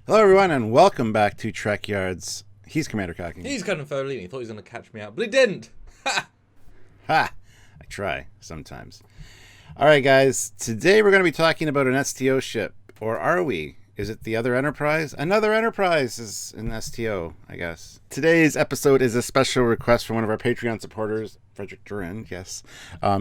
Hello, everyone, and welcome back to Trekyards. He's Commander Cocking. He's kind of Foley, and he thought he was going to catch me out, but he didn't. Ha! Ha! I try sometimes. All right, guys. Today we're going to be talking about an STO ship, or are we? Is it the other Enterprise? Another Enterprise is an STO, I guess. Today's episode is a special request from one of our Patreon supporters, Frederick Duran. Yes,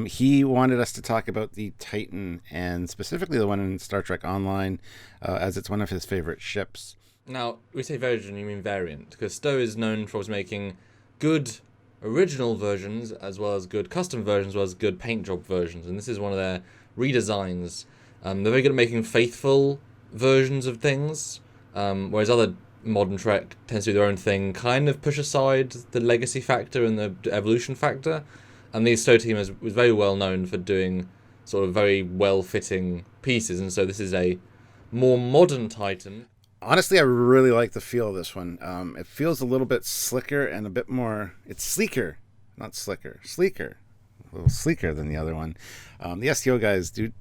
he wanted us to talk about the Titan, and specifically the one in Star Trek Online, as it's one of his favorite ships. Now, we say version, you mean variant, because STO is known for making good original versions, as well as good custom versions, as well as good paint job versions, and this is one of their redesigns. They're very good at making faithful versions of things, whereas other modern Trek tends to do their own thing, kind of push aside the legacy factor and the evolution factor, and the STO team was very well known for doing sort of very well-fitting pieces, and so this is a more modern Titan. Honestly, I really like the feel of this one. It feels a little bit slicker and a bit more... It's sleeker, not slicker. Sleeker. A little sleeker than the other one. The STO guys do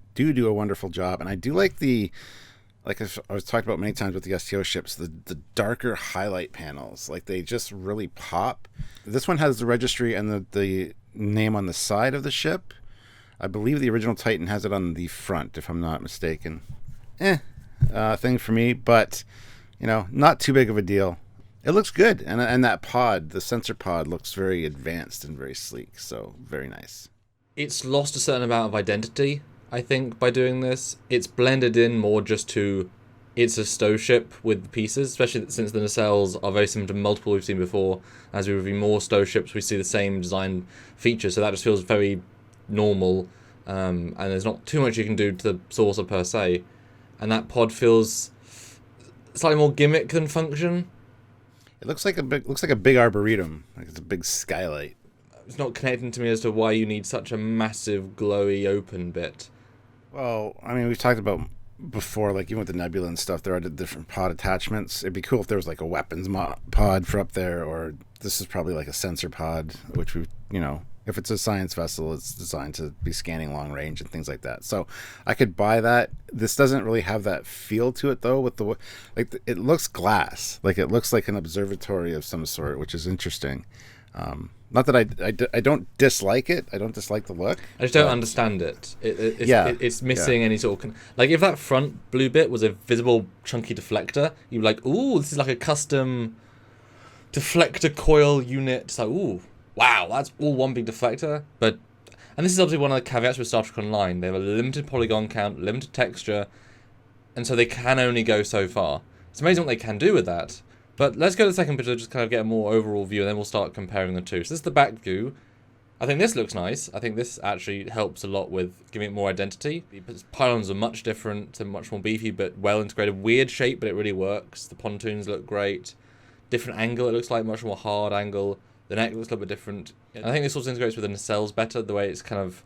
a wonderful job, and I do like the... Like I was talked about many times with the STO ships, the darker highlight panels. Like, they just really pop. This one has the registry and the name on the side of the ship. I believe the original Titan has it on the front, if I'm not mistaken. Thing for me, but, you know, not too big of a deal. It looks good, and that pod, the sensor pod, looks very advanced and very sleek, so very nice. It's lost a certain amount of identity, I think, by doing this. It's blended in more just to, it's a STO ship with pieces, especially since the nacelles are very similar to multiple we've seen before. As we review more STO ships, we see the same design features, so that just feels very normal, and there's not too much you can do to the saucer per se, and that pod feels slightly more gimmick than function. It looks like a big arboretum, like it's a big skylight. It's not connecting to me as to why you need such a massive glowy open bit. Well, I mean, we've talked about before, like even with the Nebula and stuff, there are different pod attachments. It'd be cool if there was like a weapons pod for up there, or this is probably like a sensor pod, which we, you know, if it's a science vessel, it's designed to be scanning long range and things like that. So I could buy that. This doesn't really have that feel to it though. With the it looks glass, like it looks like an observatory of some sort, which is interesting. Not that I don't dislike it. I don't dislike the look. I just don't understand it. It's missing any sort of... Like, if that front blue bit was a visible chunky deflector, you'd be like, ooh, this is like a custom deflector coil unit. It's like, ooh, wow, that's all one big deflector. And this is obviously one of the caveats with Star Trek Online. They have a limited polygon count, limited texture, and so they can only go so far. It's amazing what they can do with that. But let's go to the second picture, just kind of get a more overall view, and then we'll start comparing the two. So this is the back view. I think this looks nice. I think this actually helps a lot with giving it more identity. The pylons are much different, they're much more beefy, but well integrated. Weird shape, but it really works. The pontoons look great. Different angle, it looks like much more hard angle. The neck looks a little bit different. And I think this also integrates with the nacelles better, the way it's kind of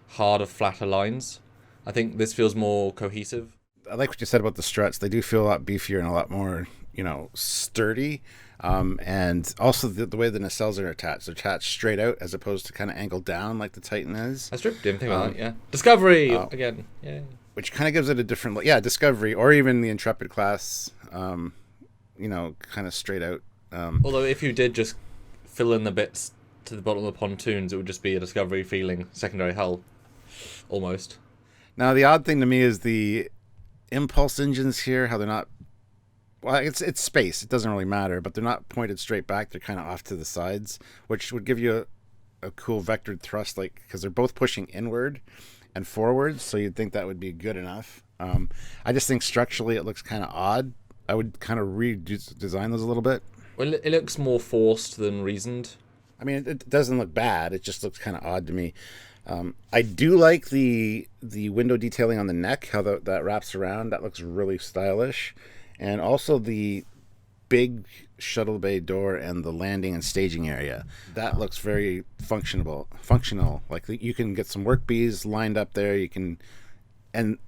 harder, flatter lines. I think this feels more cohesive. I like what you said about the struts. They do feel a lot beefier and a lot more, you know, sturdy, and also the way the nacelles are attached. They're attached straight out as opposed to kind of angled down like the Titan is. That's true. Didn't think about that. Yeah. Discovery again. Yeah. Which kind of gives it a different look. Yeah, Discovery, or even the Intrepid class. You know, kind of straight out. Although if you did just fill in the bits to the bottom of the pontoons, it would just be a Discovery feeling secondary hull, almost. Now the odd thing to me is the impulse engines here. How they're not. Well, it's space. It doesn't really matter, but they're not pointed straight back. They're kind of off to the sides, which would give you a cool vectored thrust, like, because they're both pushing inward and forward, so you'd think that would be good enough. I just think structurally it looks kind of odd. I would kind of redesign those a little bit. Well, it looks more forced than reasoned. I mean, it doesn't look bad. It just looks kind of odd to me. I do like the window detailing on the neck, how that wraps around. That looks really stylish. And also the big shuttle bay door and the landing and staging area. That looks very functional. Like you can get some work bees lined up there. You can, and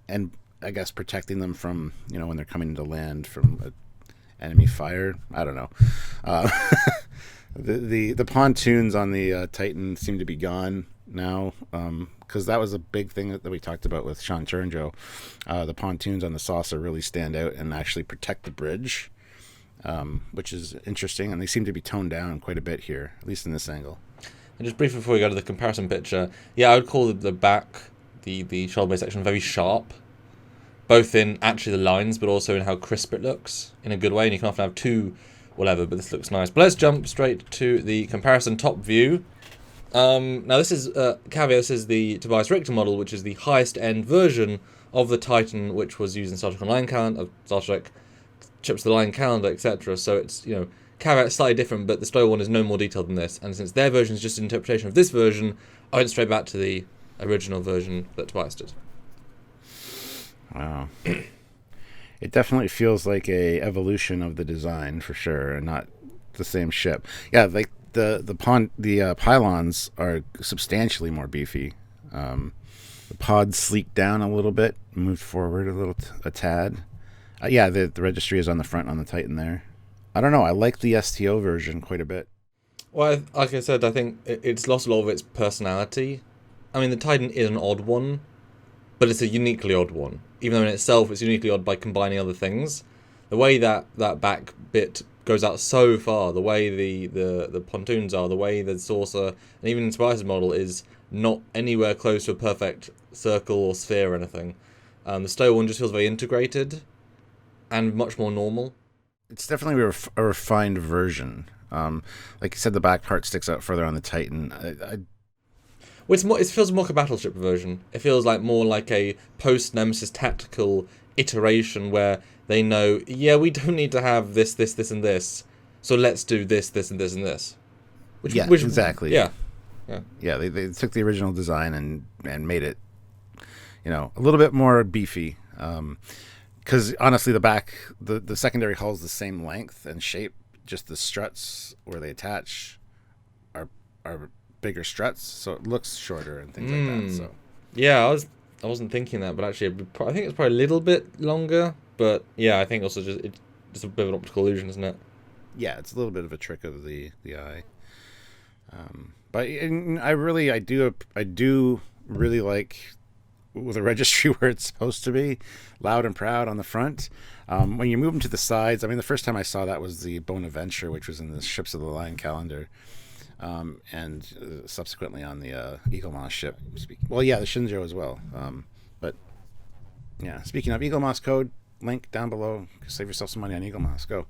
I guess protecting them from, you know, when they're coming to land from enemy fire. I don't know. The pontoons on the Titan seem to be gone now, because that was a big thing that we talked about with Sean Turnjoe. The pontoons on the saucer really stand out and actually protect the bridge, which is interesting, and they seem to be toned down quite a bit here, at least in this angle. And just briefly before we go to the comparison picture, I would call the back, the shoulder blade section, very sharp, both in actually the lines, but also in how crisp it looks, in a good way, and you can often have two whatever, but this looks nice. But let's jump straight to the comparison top view. Now this is, caveat, this is the Tobias Richter model, which is the highest end version of the Titan, which was used in Star Trek Online calendar, Star Trek Ships of the Line calendar, etc. So it's, caveat slightly different, but the STO one is no more detailed than this. And since their version is just an interpretation of this version, I went straight back to the original version that Tobias did. Wow. It definitely feels like a evolution of the design for sure, and not the same ship. Yeah, like the pylons are substantially more beefy. The pod sleeked down a little bit, moved forward a tad. The registry is on the front on the Titan there. I don't know. I like the STO version quite a bit. Well, like I said, I think it's lost a lot of its personality. I mean, the Titan is an odd one, but it's a uniquely odd one. Even though in itself it's uniquely odd by combining other things. The way that back bit goes out so far, the way the pontoons are, the way the saucer, and even in Tobias' model is not anywhere close to a perfect circle or sphere or anything. The STO one just feels very integrated and much more normal. It's definitely a refined version. Like you said, the back part sticks out further on the Titan. It feels more like a battleship version. It feels like more like a post-Nemesis tactical iteration where they know, we don't need to have this, and this, so let's do this, and this, and this. Which, exactly. Yeah. They took the original design and made it, a little bit more beefy. Because honestly, the back, the secondary hull is the same length and shape. Just the struts where they attach are bigger struts, so it looks shorter and things like that. So I wasn't thinking that, but actually I think it's probably a little bit longer, but I think also it's a bit of an optical illusion, isn't it? It's a little bit of a trick of the eye. But I do really like with a registry where it's supposed to be, loud and proud on the front. When you move them to the sides, I mean, the first time I saw that was the Bonaventure, which was in the Ships of the Line calendar. And subsequently on the Eagle Moss ship. The Shinjo as well. Speaking of Eagle Moss code, link down below. Save yourself some money on Eagle Moss. Go.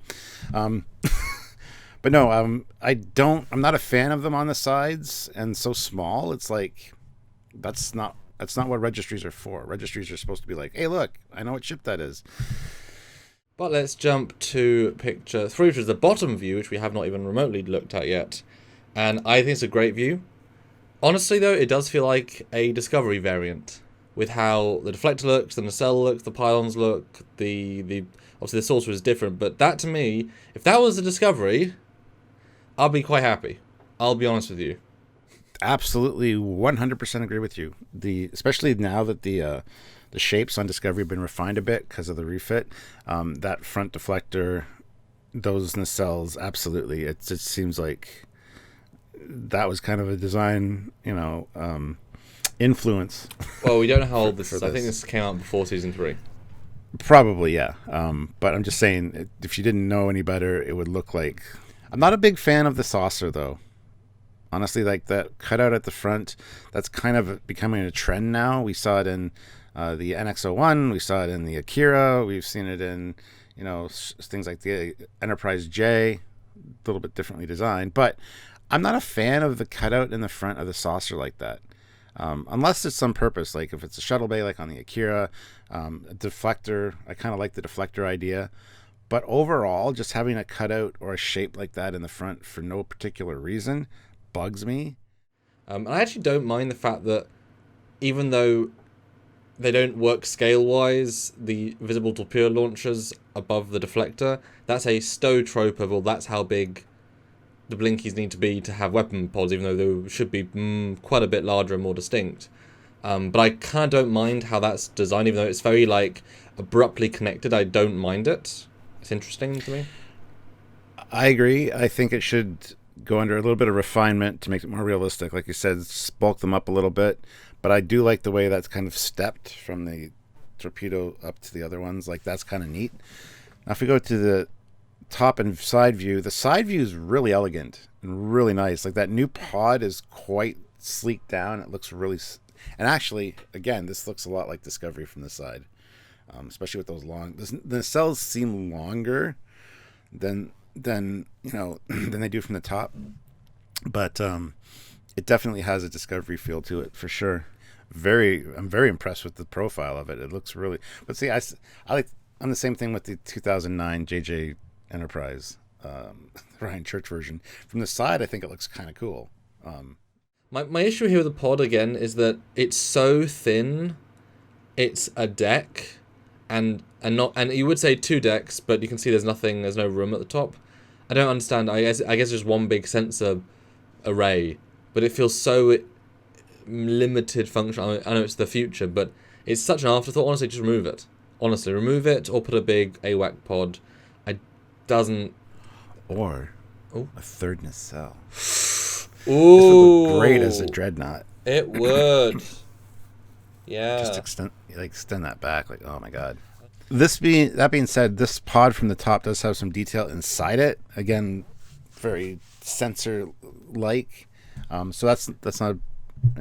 But no, I'm not a fan of them on the sides and so small. It's like that's not what registries are for. Registries are supposed to be like, hey, look, I know what ship that is. But let's jump to picture 3, which is the bottom view, which we have not even remotely looked at yet. And I think it's a great view. Honestly, though, it does feel like a Discovery variant with how the deflector looks, the nacelle looks, the pylons look, obviously the saucer is different. But that, to me, if that was a Discovery, I'll be quite happy. I'll be honest with you. Absolutely, 100% agree with you. Especially now that the shapes on Discovery have been refined a bit because of the refit. That front deflector, those nacelles, absolutely. It seems like that was kind of a design, influence. Well, we don't know how old this is. I think this came out before season 3. Probably, yeah. But I'm just saying, if you didn't know any better, it would look like... I'm not a big fan of the saucer, though. Honestly, like that cutout at the front, that's kind of becoming a trend now. We saw it in the NX-01. We saw it in the Akira. We've seen it in, things like the Enterprise J, a little bit differently designed. But I'm not a fan of the cutout in the front of the saucer like that. Unless it's some purpose, like if it's a shuttle bay like on the Akira, a deflector. I kind of like the deflector idea. But overall, just having a cutout or a shape like that in the front for no particular reason bugs me. I actually don't mind the fact that even though they don't work scale-wise, the visible torpedo launchers above the deflector, that's a STO trope of, well, that's how big the blinkies need to be to have weapon pods, even though they should be quite a bit larger and more distinct. But I kind of don't mind how that's designed, even though it's very, abruptly connected. I don't mind it. It's interesting to me. I agree. I think it should go under a little bit of refinement to make it more realistic. Like you said, bulk them up a little bit. But I do like the way that's kind of stepped from the torpedo up to the other ones. Like, that's kind of neat. Now, if we go to the top and side view, the side view is really elegant and really nice. Like, that new pod is quite sleek down. It looks really... And actually, again, this looks a lot like Discovery from the side. Especially with those long... The nacelles seem longer than than they do from the top. But it definitely has a Discovery feel to it, for sure. I'm very impressed with the profile of it. It looks really... But see, I'm the same thing with the 2009 JJ Enterprise Ryan Church version. From the side, I think it looks kind of cool. My issue here with the pod, again, is that it's so thin. It's a deck, and you would say 2 decks, but you can see there's no room at the top. I don't understand. I guess just one big sensor array, but it feels so limited function. I know it's the future, but it's such an afterthought. Honestly, just remove it. Honestly, remove it or put a big AWAC pod. Or a third nacelle. Ooh, this would look great as a dreadnought. It would. Yeah. Just extend that back. Like, oh my god. That being said, this pod from the top does have some detail inside it. Again, very sensor-like. So that's not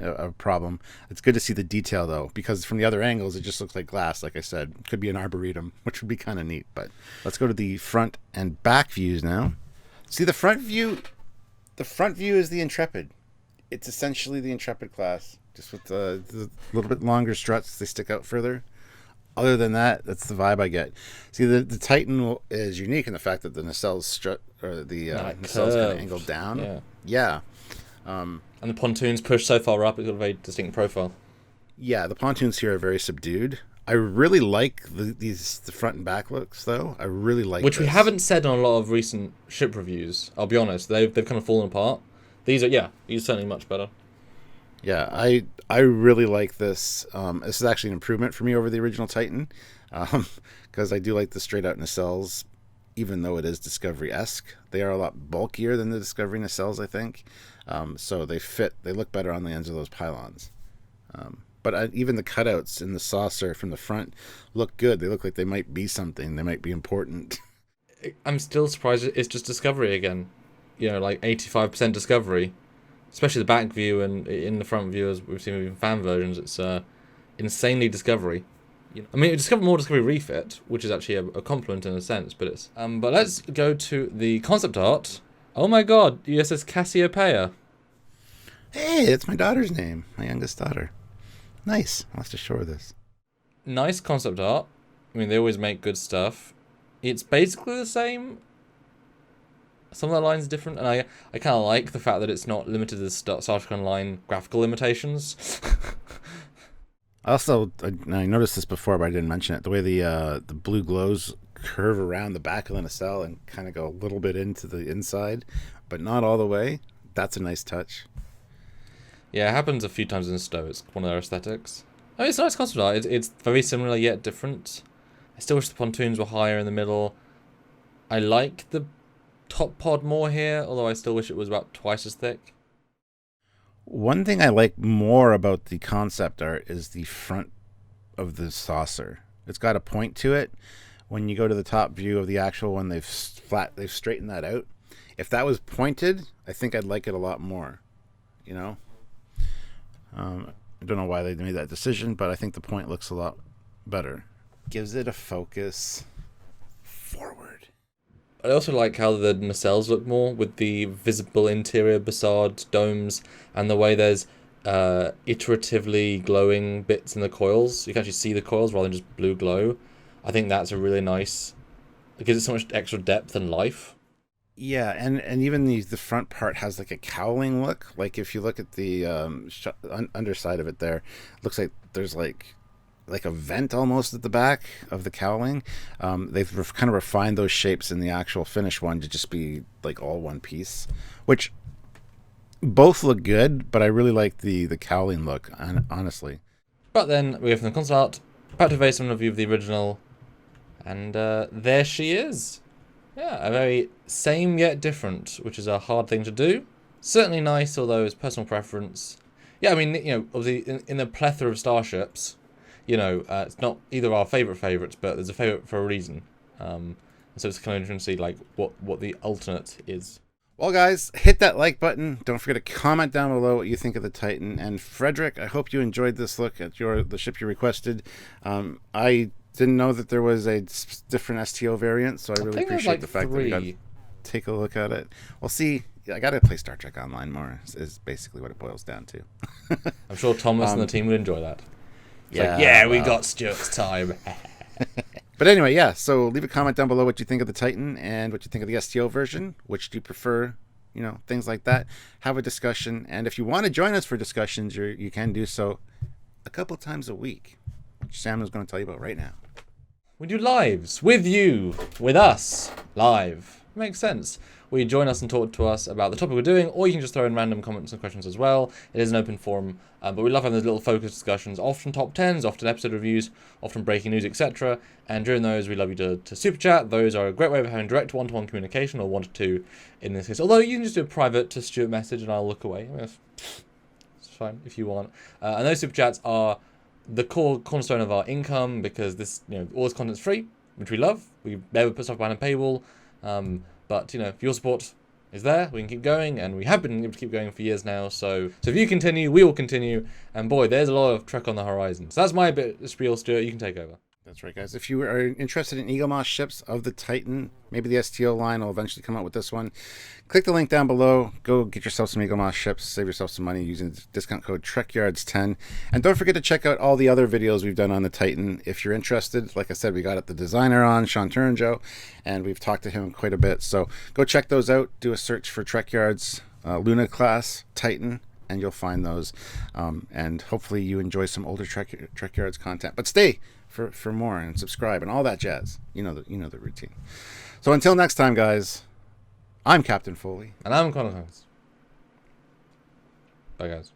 a problem. It's good to see the detail though, because from the other angles it just looks like glass. Like I said, could be an arboretum, which would be kind of neat. But let's go to the front and back views now. See, the front view is the Intrepid. It's essentially the Intrepid class, just with the little bit longer struts. They stick out further. Other than that, that's the vibe I get. See, the Titan is unique in the fact that the nacelles strut, or the nacelles kind of angled down. Yeah. And the pontoons push so far up, it's got a very distinct profile. Yeah, the pontoons here are very subdued. I really like the front and back looks, though. I really like Which we haven't said on a lot of recent ship reviews, I'll be honest. They've kind of fallen apart. These are certainly much better. Yeah, I really like this. This is actually an improvement for me over the original Titan, because I do like the straight-out nacelles, even though it is Discovery-esque. They are a lot bulkier than the Discovery nacelles, I think. So they look better on the ends of those pylons. But even the cutouts in the saucer from the front look good. They look like they might be something. They might be important. I'm still surprised it's just Discovery again. Like 85% Discovery. Especially the back view and in the front view, as we've seen in fan versions, it's insanely Discovery. I mean, more Discovery refit, which is actually a compliment in a sense, but it's... But let's go to the concept art. Oh my god, USS Cassiopeia. Hey, it's my daughter's name. My youngest daughter. Nice. I'll have to show her this. Nice concept art. I mean, they always make good stuff. It's basically the same. Some of the lines are different, and I kind of like the fact that it's not limited to the Star Trek Online graphical limitations. Also, I noticed this before, but I didn't mention it. The way the blue glows curve around the back of the nacelle and kind of go a little bit into the inside, but not all the way. That's a nice touch. Yeah, it happens a few times in STO. It's one of their aesthetics. I mean, it's a nice concept art. It's very similar yet different. I still wish the pontoons were higher in the middle. I like the top pod more here, although I still wish it was about twice as thick. One thing I like more about the concept art is the front of the saucer. It's got a point to it. When you go to the top view of the actual one, they've straightened that out. If that was pointed, I think I'd like it a lot more. I don't know why they made that decision, but I think the point looks a lot better. Gives it a focus forward. I also like how the nacelles look more with the visible interior facade domes and the way there's iteratively glowing bits in the coils. You can actually see the coils rather than just blue glow. I think that's a really nice... It gives it so much extra depth and life. Yeah, and even the front part has like a cowling look. Like if you look at the underside of it there, it looks like there's like a vent almost at the back of the cowling. They've kind of refined those shapes in the actual finished one to just be like all one piece, which both look good, but I really like the cowling look, honestly. But then we go from the concept art back to a very similar view of the original, and there she is. Yeah, a very same yet different, which is a hard thing to do. Certainly nice, although it's personal preference. Yeah, I mean, obviously in the plethora of starships, it's not either our favorites, but there's a favorite for a reason. So it's kind of interesting to see like what the alternate is. Well, guys, hit that like button. Don't forget to comment down below what you think of the Titan. And Frederick, I hope you enjoyed this look at the ship you requested. I didn't know that there was a different STO variant, so I really appreciate the fact that we got to take a look at it. We'll see. I got to play Star Trek Online more, is basically what it boils down to. I'm sure Thomas and the team would enjoy that. We got Stuart's time. But anyway, yeah, so leave a comment down below what you think of the Titan and what you think of the STO version. Which do you prefer? Things like that. Have a discussion. And if you want to join us for discussions, you can do so a couple times a week, which Sam is going to tell you about right now. We do lives with you, with us, live. Makes sense. Where you join us and talk to us about the topic we're doing, or you can just throw in random comments and questions as well. It is an open forum, but we love having those little focused discussions, often top 10s, often episode reviews, often breaking news, etc. And during those, we love you to super chat. Those are a great way of having direct one-to-one communication, or one-to-two in this case. Although you can just do a private to Stuart message and I'll look away. I mean, it's fine if you want. And those super chats are the cornerstone of our income, because this, all this content's free, which we love. We never put stuff behind a paywall. But, if your support is there, we can keep going, and we have been able to keep going for years now. So if you continue, we will continue. And boy, there's a lot of Trek on the horizon. So that's my bit of spiel, Stuart. You can take over. That's right, guys. If you are interested in Eagle Moss ships of the Titan, maybe the STO line will eventually come out with this one, click the link down below. Go get yourself some Eagle Moss ships. Save yourself some money using the discount code Trekyards10. And don't forget to check out all the other videos we've done on the Titan if you're interested. Like I said, we got the designer on, Sean Turinjo, and we've talked to him quite a bit. So go check those out. Do a search for Trekyards Luna class Titan, and you'll find those. And hopefully you enjoy some older Trekyards content. But stay for more and subscribe and all that jazz. You know the routine. So until next time, guys, I'm Captain Foley. And I'm Connor Holmes. Bye, guys.